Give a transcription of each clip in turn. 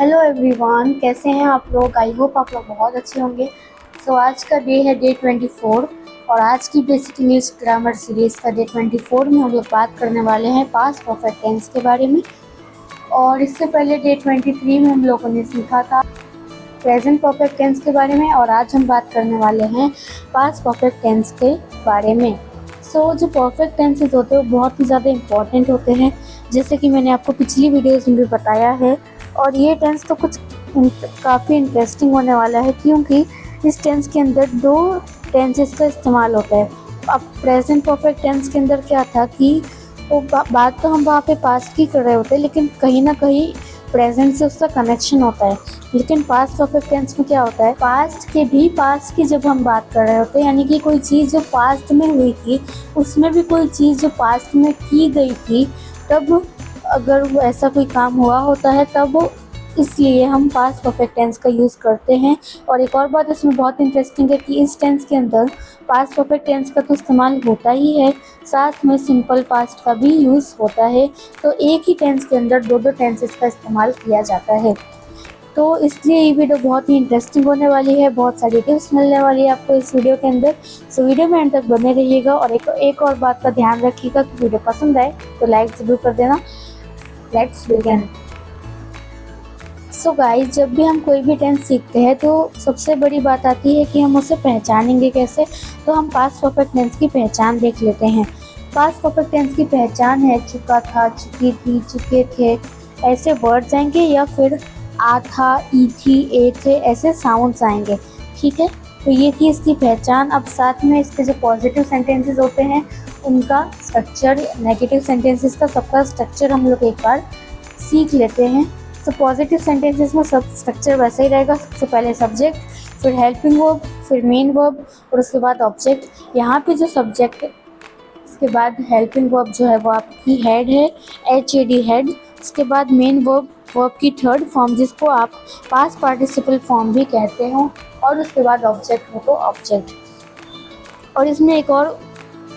Hello everyone, कैसे हैं आप लोग। आई होप आप लोग बहुत अच्छे होंगे। आज का डे है डे 24 और आज की बेसिक इंग्लिश ग्रामर सीरीज़ का डे 24 में हम लोग बात करने वाले हैं पास्ट परफेक्ट टेंस के बारे में। और इससे पहले डे 23 में हम लोगों ने सीखा था प्रेजेंट परफेक्ट टेंस के बारे में और आज हम बात करने वाले हैं पास्ट परफेक्ट टेंस के बारे में। जो परफेक्ट टेंसेस होते हैं वो बहुत ही ज़्यादा इम्पॉर्टेंट होते हैं, जैसे कि मैंने आपको पिछली वीडियोज़ में भी बताया है। और ये टेंस तो कुछ काफ़ी इंटरेस्टिंग होने वाला है, क्योंकि इस टेंस के अंदर दो टेंसेस का इस्तेमाल होता है। अब प्रेजेंट परफेक्ट टेंस के अंदर क्या था कि वो बात तो हम वहाँ पे पास्ट की कर रहे होते हैं, लेकिन कहीं ना कहीं प्रेजेंट से उसका कनेक्शन होता है। लेकिन पास्ट परफेक्ट टेंस में क्या होता है, पास्ट की जब हम बात कर रहे होते हैं, यानी कि कोई चीज़ जो पास्ट में हुई थी उसमें भी कोई चीज़ जो पास्ट में की गई थी, तब अगर वो ऐसा कोई काम हुआ होता है तब इसलिए हम पास्ट परफेक्ट टेंस का यूज़ करते हैं। और एक और बात इसमें बहुत इंटरेस्टिंग है कि इस टेंस के अंदर पास्ट परफेक्ट टेंस का तो इस्तेमाल होता ही है, साथ में सिंपल पास्ट का भी यूज़ होता है। तो एक ही टेंस के अंदर दो टेंसेस का इस्तेमाल किया जाता है। तो इसलिए ये वीडियो बहुत ही इंटरेस्टिंग होने वाली है, बहुत सारी टिप्स मिलने वाली है आपको इस वीडियो के अंदर। वीडियो में एंड तक बने रहिएगा। और एक और बात का ध्यान रखिएगा कि वीडियो पसंद आए तो लाइक ज़रूर कर देना। Let's begin. गाइस, जब भी हम कोई भी टेंस सीखते हैं तो सबसे बड़ी बात आती है कि हम उसे पहचानेंगे कैसे। तो हम पास्ट परफेक्ट टेंस की पहचान देख लेते हैं। पास्ट परफेक्ट टेंस की पहचान है चुका था, चुकी थी, चुके थे, ऐसे वर्ड्स आएंगे, या फिर आ था, ई थी, ए थे, ऐसे साउंड्स आएंगे। ठीक है, तो ये थी इसकी पहचान। अब साथ में इसके जो पॉजिटिव सेंटेंसेस होते हैं उनका स्ट्रक्चर, नेगेटिव सेंटेंसेस का सबका स्ट्रक्चर हम लोग एक बार सीख लेते हैं। पॉजिटिव सेंटेंसेस में सब स्ट्रक्चर वैसा ही रहेगा। सबसे पहले सब्जेक्ट, फिर हेल्पिंग वर्ब, फिर मेन वर्ब और उसके बाद ऑब्जेक्ट। यहाँ पे जो सब्जेक्ट, इसके बाद हेल्पिंग वर्ब जो है वो आपकी हेड है, HAD हेड। उसके बाद मेन वर्ब, वर्ब की थर्ड फॉर्म जिसको आप पास्ट पार्टिसिपल फॉर्म भी कहते हो, और उसके बाद ऑब्जेक्ट हो तो ऑब्जेक्ट। और इसमें एक और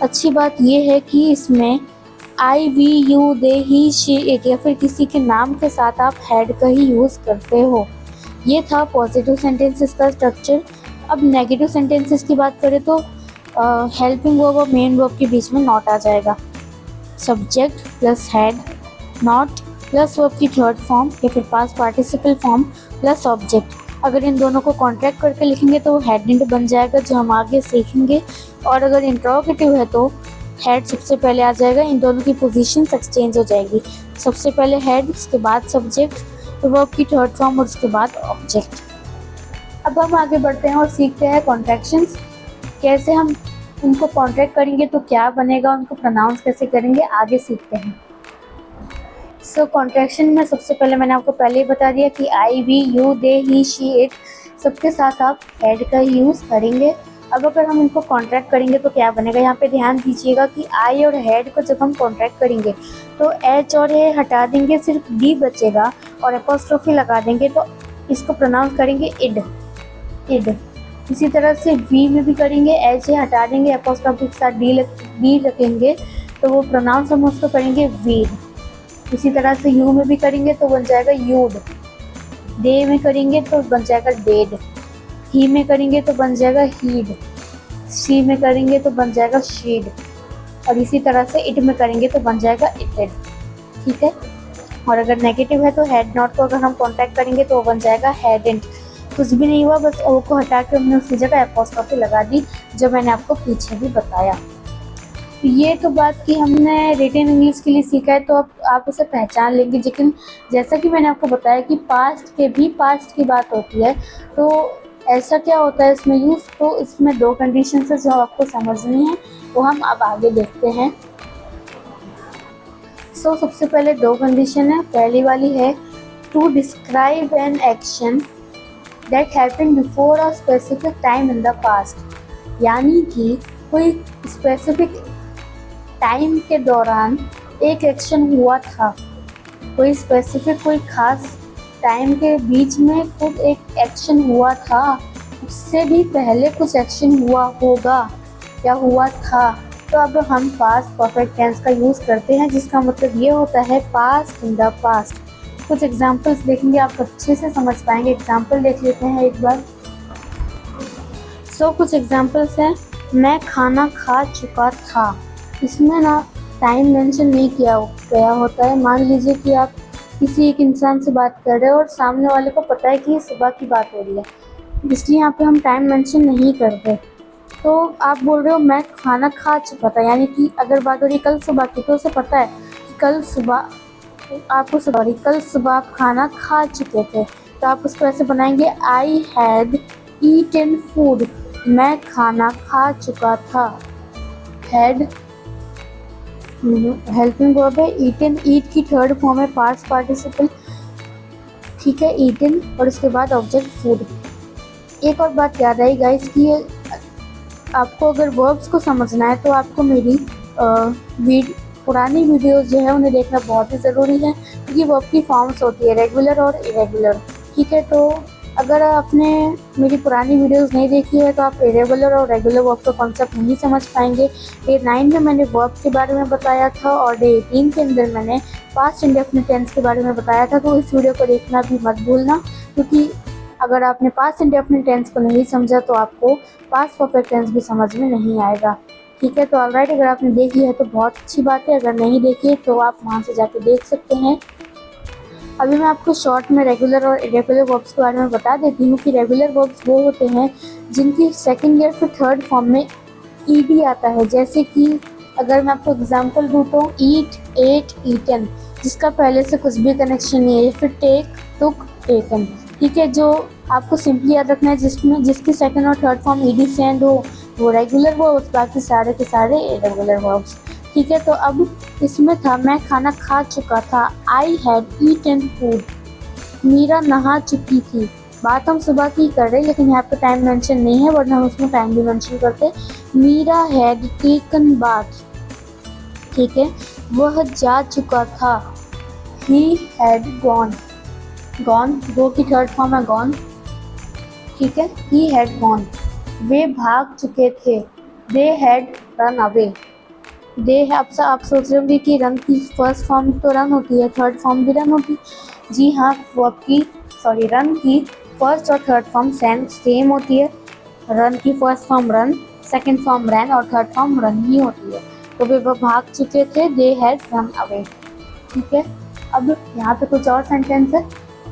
अच्छी बात ये है कि इसमें I, we, you, they, he, she, it या फिर किसी के नाम के साथ आप हैड का ही यूज़ करते हो। ये था पॉजिटिव सेंटेंसेस का स्ट्रक्चर। अब नेगेटिव सेंटेंसेस की बात करें तो हेल्पिंग वर्ब और मेन वर्ब के बीच में नॉट आ जाएगा। Subject plus had, not plus verb की थर्ड फॉर्म या फिर past participle form plus object. अगर इन दोनों को कॉन्ट्रैक्ट करके लिखेंगे तो हेड इंट बन जाएगा, जो हम आगे सीखेंगे। और अगर इंट्रोगेटिव है तो हेड सबसे पहले आ जाएगा, इन दोनों की पोजीशंस एक्सचेंज हो जाएगी। सबसे पहले हेड, उसके बाद सब्जेक्ट, तो वर्ब की थर्ड फॉर्म और उसके बाद ऑब्जेक्ट। अब हम आगे बढ़ते हैं और सीखते हैं कॉन्ट्रैक्शंस। कैसे हम उनको कॉन्ट्रैक्ट करेंगे तो क्या बनेगा, उनको प्रोनाउंस कैसे करेंगे, आगे सीखते हैं। कॉन्ट्रैक्शन में सबसे पहले मैंने आपको पहले ही बता दिया कि I, we, you, they, he, she, it सबके साथ आप हेड का यूज़ करेंगे। अब अगर हम इनको कॉन्ट्रैक्ट करेंगे तो क्या बनेगा, यहाँ पे ध्यान दीजिएगा कि आई और हेड को जब हम कॉन्ट्रैक्ट करेंगे तो एच और ए हटा देंगे, सिर्फ डी बचेगा, और एपोस्ट्रोफी लगा देंगे तो इसको प्रोनाउंस करेंगे इड, इड। इसी तरह से वी में भी करेंगे, एच ए हटा देंगे, एपोस्ट्रोफी के साथ डी रखेंगे तो वो प्रोनाउंस हम उसको करेंगे वीड। इसी तरह से यू में भी करेंगे तो बन जाएगा यूड, डे में करेंगे तो बन जाएगा डेड, ही में करेंगे तो बन जाएगा हीड, शी में करेंगे तो बन जाएगा शीड, और इसी तरह से इट में करेंगे तो बन जाएगा इटेड। ठीक है, और अगर नेगेटिव है तो हेड नॉट को अगर हम कॉन्टैक्ट करेंगे तो बन जाएगा हेडेंट। कुछ भी नहीं हुआ, बस ओ को हटा के हमने उसकी जगह एपोस्ट्रोफी लगा दी, जो मैंने आपको पीछे भी बताया। ये तो बात कि हमने रिटन इंग्लिश के लिए सीखा है, तो अब आप उसे पहचान लेंगे। लेकिन जैसा कि मैंने आपको बताया कि पास्ट के भी पास्ट की बात होती है, तो ऐसा क्या होता है इसमें यूज़। तो इसमें दो कंडीशन है जो आपको समझनी है, वो हम अब आगे देखते हैं। सबसे पहले दो कंडीशन है। पहली वाली है to describe an action that happened before a specific time in the past, यानी कि कोई स्पेसिफिक टाइम के दौरान एक एक्शन हुआ था, कोई स्पेसिफिक कोई खास टाइम के बीच में कुछ एक एक्शन हुआ था, उससे भी पहले कुछ एक्शन हुआ होगा या हुआ था, तो अब हम पास्ट परफेक्ट टेंस का यूज़ करते हैं, जिसका मतलब ये होता है पास्ट इन द पास्ट। कुछ एग्जाम्पल्स देखेंगे आप अच्छे से समझ पाएंगे। एग्जाम्पल देख लेते हैं एक बार। कुछ एग्जाम्पल्स हैं। मैं खाना खा चुका था। इसमें ना टाइम मेंशन नहीं किया गया होता है। मान लीजिए कि आप किसी एक इंसान से बात कर रहे हो और सामने वाले को पता है कि ये सुबह की बात हो रही है, इसलिए यहाँ पे हम टाइम मेंशन नहीं करते। तो आप बोल रहे हो मैं खाना खा चुका था, यानी कि अगर बात हो रही कल सुबह की, तो उसे पता है कि कल सुबह आप खाना खा चुके थे। तो आप उसको ऐसे बनाएंगे, आई हैड ईटन फूड। मैं खाना खा चुका था। हैड हेल्पिंग वर्ब है। ईटन, ईट की थर्ड फॉर्म है पास्ट पार्टिसिपल, ठीक है, ईटन, और उसके बाद ऑब्जेक्ट फूड। एक और बात याद आई गाइस कि आपको अगर वर्ब्स को समझना है तो आपको मेरी पुरानी वीडियोस जो है उन्हें देखना बहुत ही ज़रूरी है, क्योंकि वर्ब की फॉर्म्स होती है रेगुलर और इरेगुलर, ठीक है। तो अगर आपने मेरी पुरानी वीडियोस नहीं देखी है तो आप इरेगुलर और रेगुलर वर्ब का कॉन्सेप्ट नहीं समझ पाएंगे। डे 9 में मैंने वर्ब के बारे में बताया था और डे 18 के अंदर मैंने पास्ट इंडेफिनिट टेंस के बारे में बताया था। तो इस वीडियो को देखना भी मत भूलना, क्योंकि अगर आपने पास्ट इंडेफिनिट टेंस को नहीं समझा तो आपको पास्ट परफेक्ट टेंस भी समझ में नहीं आएगा, ठीक है। तो ऑलराइट, अगर आपने देख लिया है तो बहुत अच्छी बात है, अगर नहीं देखी तो आप वहाँ से जाके देख सकते हैं। अभी मैं आपको शॉर्ट में रेगुलर और इरेगुलर वर्ब्स के बारे में बता देती हूँ कि रेगुलर वर्ब्स वो होते हैं जिनकी सेकंड या फिर थर्ड फॉर्म में ईडी आता है। जैसे कि अगर मैं आपको एग्जांपल दूँ तो ईट, एट, ईटन, जिसका पहले से कुछ भी कनेक्शन नहीं है, या फिर टेक, टुक, टेकन, ठीक है। जो आपको सिंपली याद रखना है जिसकी सेकंड और थर्ड फॉर्म ईडी से एंड हो वो रेगुलर वर्ब्स, बाकी सारे के सारे इरेगुलर वर्ब्स, ठीक है। तो अब इसमें था मैं खाना खा चुका था, I had eaten food. Meera नहा चुकी थी। बात हम सुबह की कर रहे हैं, लेकिन यहाँ पे टाइम मेंशन नहीं है, वरना हम उसमें टाइम भी मेंशन करते। मीरा हैड टेकन बाथ, ठीक है। वह जा चुका था, ही हैड गॉन। गॉन, गो की थर्ड फॉर्म है गॉन, ठीक है, ही हैड गॉन। वे भाग चुके थे, दे हैड रन अवे। दे है, अब आप सोच रहे होंगे कि रन की फर्स्ट फॉर्म तो रन होती है, थर्ड फॉर्म भी रन होती है। जी हाँ, रन की फर्स्ट और थर्ड फॉर्म सेम होती है। रन की first form run, second form ran और थर्ड फॉर्म रन ही होती है। तो वे भाग चुके थे, दे हैड रन अवे, ठीक है। अब यहाँ पे कुछ और सेंटेंस है।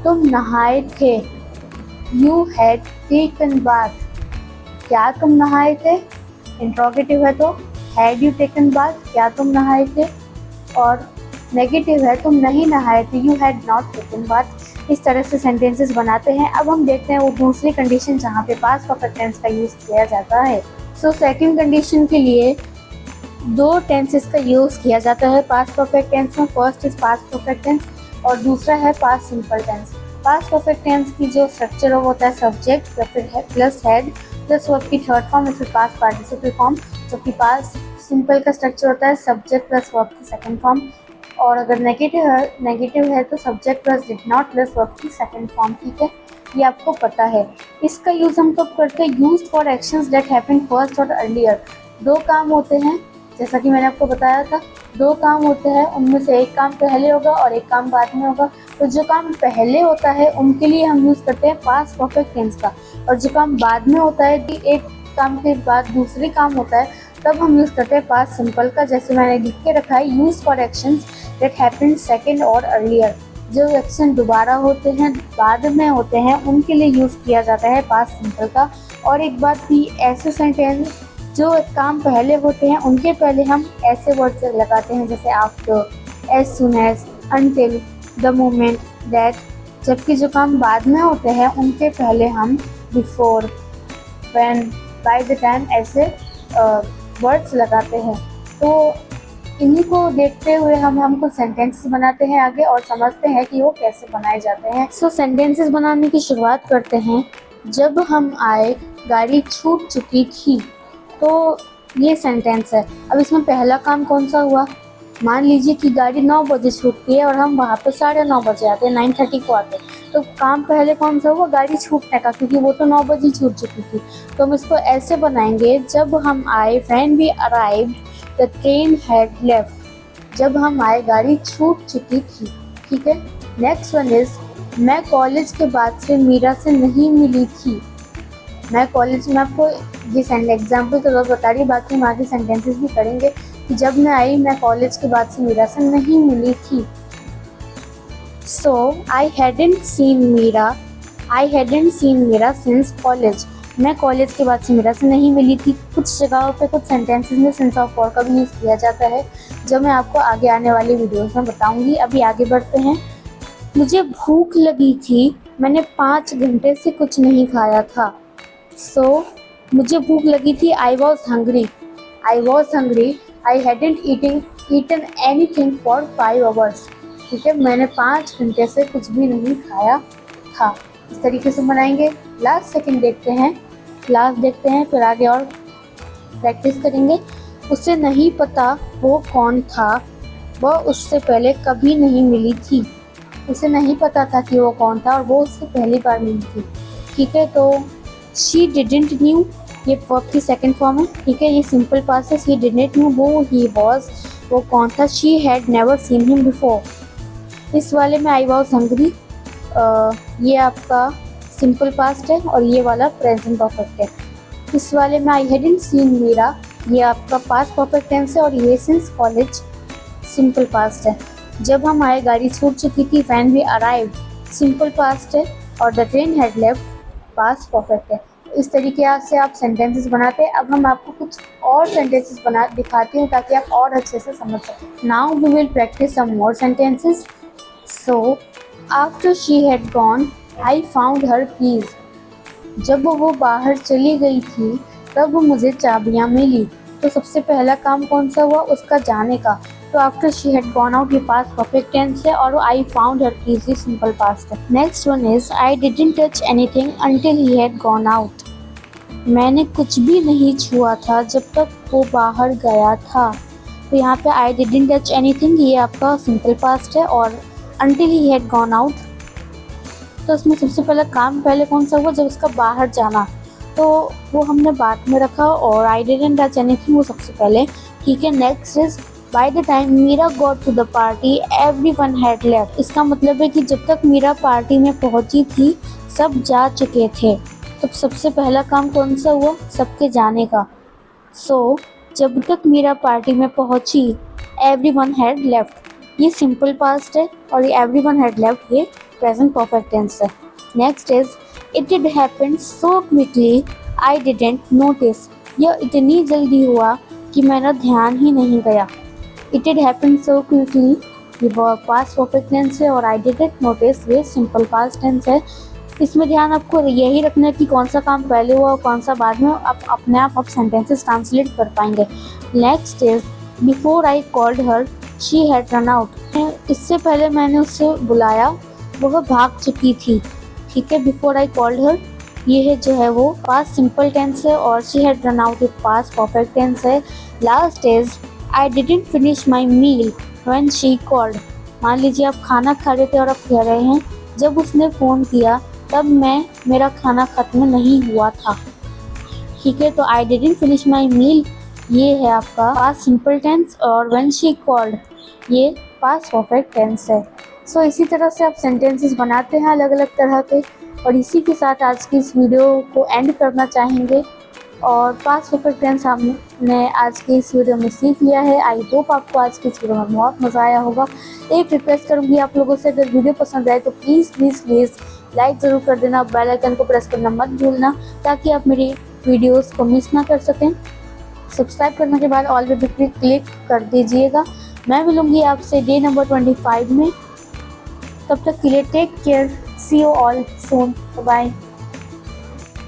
तुम नहाए थे, यू हैड टेकन बाथ। क्या तुम नहाए थे, इंट्रोगेटिव है तो हैड यू टेकन बाथ, क्या तुम नहाए थे। और नेगेटिव है तुम नहीं नहाए थे, you had not taken bath. इस तरह से सेंटेंसेस बनाते हैं। अब हम देखते हैं वो दूसरी कंडीशन जहाँ पे पास्ट परफेक्ट टेंस का यूज़ किया जाता है। सेकंड कंडीशन के लिए दो टेंसेस का यूज़ किया जाता है पास्ट परफेक्ट टेंस में। First is past perfect tense और दूसरा है past simple tense. Past perfect tense की जो स्ट्रक्चर होता है सब्जेक्ट या फिर प्लस हेड प्लस वर्ब की थर्ड फॉर्म या फिर पास्ट पार्टिसिपल फॉर्म, जबकि पास्ट सिंपल का स्ट्रक्चर होता है सब्जेक्ट प्लस वर्ब की सेकंड फॉर्म। और अगर नेगेटिव है तो subject plus did not plus verb की सेकंड फॉर्म, ठीक है। ये आपको पता है। इसका यूज़ हम कब करते हैं, used for actions that happen first और अर्लियर। दो काम होते हैं, जैसा कि मैंने आपको बताया था, दो काम होते हैं, उनमें से एक काम पहले होगा और एक काम बाद में होगा। तो जो काम पहले होता है उनके लिए हम यूज़ करते हैं पास्ट परफेक्ट टेंस का, और जो काम बाद में होता है कि एक काम के बाद दूसरे काम होता है, तब हम यूज़ करते हैं पास्ट सिंपल का। जैसे मैंने लिख के रखा है, use for actions that happen second और अर्लियर। जो एक्शन दोबारा होते हैं, बाद में होते हैं, उनके लिए यूज़ किया जाता है पास्ट सिंपल का। और एक बात भी, ऐसे सेंटेंस जो काम पहले होते हैं उनके पहले हम ऐसे वर्ड से लगाते हैं जैसे after, as soon as, until, the moment, that. जबकि जो काम बाद में होते हैं उनके पहले हम before, when, bye the time ऐसे वर्ड्स लगाते हैं। तो इन्हीं को देखते हुए हम कुछ सेंटेंसेस बनाते हैं आगे और समझते हैं कि वो कैसे बनाए जाते हैं। सेंटेंसेस बनाने की शुरुआत करते हैं। जब हम आए गाड़ी छूट चुकी थी, तो ये सेंटेंस है। अब इसमें पहला काम कौन सा हुआ, मान लीजिए कि गाड़ी 9 बजे छूटती है और हम वहाँ पे 9:30 बजे आते हैं, 9:30 को आते हैं। तो काम पहले कौन सा हुआ, गाड़ी छूटने का, क्योंकि वो तो 9 बजे छूट चुकी थी। तो हम इसको ऐसे बनाएंगे, जब हम आए, when we arrived the train had left. जब हम आए गाड़ी छूट चुकी थी, ठीक है। नेक्स्ट वन इज मैं कॉलेज के बाद से मीरा से नहीं मिली थी। मैं कॉलेज में आपको ये एग्जाम्पल तो बस बता रही है, बाकी हम आगे सेंटेंसेस भी करेंगे कि जब मैं आई मैं कॉलेज के बाद से मीरा से नहीं मिली थी। So I hadn't seen Meera since college. मैं कॉलेज के बाद से मीरा से नहीं मिली थी। कुछ जगहों पे कुछ सेंटेंसेस में सेंस ऑफ फॉर का भी यूज़ किया जाता है, जो मैं आपको आगे आने वाली वीडियोस में बताऊंगी। अभी आगे बढ़ते हैं। मुझे भूख लगी थी, मैंने 5 घंटे से कुछ नहीं खाया था। सो मुझे भूख लगी थी, I was hungry. I hadn't eaten anything for 5 hours। ठीक है, मैंने 5 घंटे से कुछ भी नहीं खाया था। इस तरीके से बनाएंगे। लास्ट सेकंड देखते हैं, फिर आगे और प्रैक्टिस करेंगे। उसे नहीं पता वो कौन था, वह उससे पहले कभी नहीं मिली थी। उसे नहीं पता था कि वो कौन था और वो उससे पहली बार मिली थी। ठीक है, तो शी डिडंट न्यू, ये वर्ब की सेकंड फॉर्म है। ठीक है, ये सिंपल पास्ट है। शी डिडंट न्यू, वो ही वॉज, वो कौन था। She had never seen him before. इस वाले में आई वॉज हंग्री, ये आपका सिंपल पास्ट है और ये वाला प्रेजेंट परफेक्ट है। इस वाले में आई हैडंट सीन मीरा, ये आपका पास्ट परफेक्ट टेंस है और ये सिंस कॉलेज सिंपल पास्ट है। जब हम आए गाड़ी छूट चुकी थी, when we arrived simple past है और the train had left past perfect है। इस तरीके से आप सेंटेंसेस बनाते हैं। अब हम आपको कुछ और सेंटेंसेस बना दिखाती हूँ ताकि आप और अच्छे से समझ सकें। Now we will practise some more sentences. So after she had gone I found her keys. जब वो बाहर चली गई थी तब मुझे चाबियाँ मिली। तो सबसे पहला काम कौन सा हुआ, उसका जाने का। तो after she had gone out ये पास्ट परफेक्ट टेंस है और आई फाउंड हर कीज ये सिंपल पास्ट है। Next one is I didn't touch anything until he had gone out. मैंने कुछ भी नहीं छुआ था जब तक वो बाहर गया था। तो यहाँ पे आई डिडंट टच एनीथिंग ये आपका सिंपल पास्ट है और until he had gone out, तो इसमें सबसे पहला काम पहले कौन सा हुआ, जब उसका बाहर जाना, तो वो हमने बाद में रखा और आई डिडंट टच एनीथिंग वो सबसे पहले। ठीक है, next is by the time Meera got to the party everyone had left. इसका मतलब है कि जब तक मीरा पार्टी में पहुंची थी सब जा चुके थे। तो सबसे पहला काम कौन सा हुआ, सबके जाने का। सो जब तक मीरा पार्टी में पहुंची एवरीवन हैड लेफ्ट ये सिंपल पास्ट है और ये एवरीवन हैड लेफ्ट ये प्रेजेंट परफेक्ट टेंस है। Next is it did happen so quickly I didn't notice. यह इतनी जल्दी हुआ कि मेरा ध्यान ही नहीं गया। It did happen so quickly ये पास्ट परफेक्ट टेंस है और आई डिडंट नोटिस ये सिंपल पास्ट टेंस है। इसमें ध्यान आपको यही रखना है कि कौन सा काम पहले हुआ और कौन सा बाद में। आप अपने आप सेंटेंसेस ट्रांसलेट कर पाएंगे। Next is before I called her she had run out. इससे पहले मैंने उससे बुलाया वह भाग चुकी थी। ठीक है, बिफोर आई कॉल्ड हर ये है जो है वो पास्ट सिंपल टेंस है और she had run out past perfect tense है। Last is I didn't finish my meal when she called. मान लीजिए आप खाना खा रहे थे और आप कह रहे हैं जब उसने फ़ोन किया तब मेरा खाना ख़त्म नहीं हुआ था। ठीक है, तो आई डिडंट फिनिश माई मील ये है आपका पास्ट सिंपल टेंस और व्हेन शी कॉल्ड ये पास्ट परफेक्ट टेंस है। सो इसी तरह से आप सेंटेंसेस बनाते हैं अलग अलग तरह के। और इसी के साथ आज की इस वीडियो को एंड करना चाहेंगे। और पास्ट परफेक्ट टेंस हमने आज की इस वीडियो में सीख लिया है। आई होप आपको आज की इस वीडियो में बहुत मज़ा आया होगा। एक रिक्वेस्ट करूँगी आप लोगों से, अगर वीडियो पसंद आए तो प्लीज़ लाइक ज़रूर कर देना, बेल आइकन को प्रेस करना मत भूलना ताकि आप मेरी वीडियोस को मिस ना कर सकें। सब्सक्राइब करने के बाद ऑल पे क्लिक कर दीजिएगा। मैं मिलूँगी आपसे डे नंबर 25 में। तब तक के लिए take care, see you all soon, bye.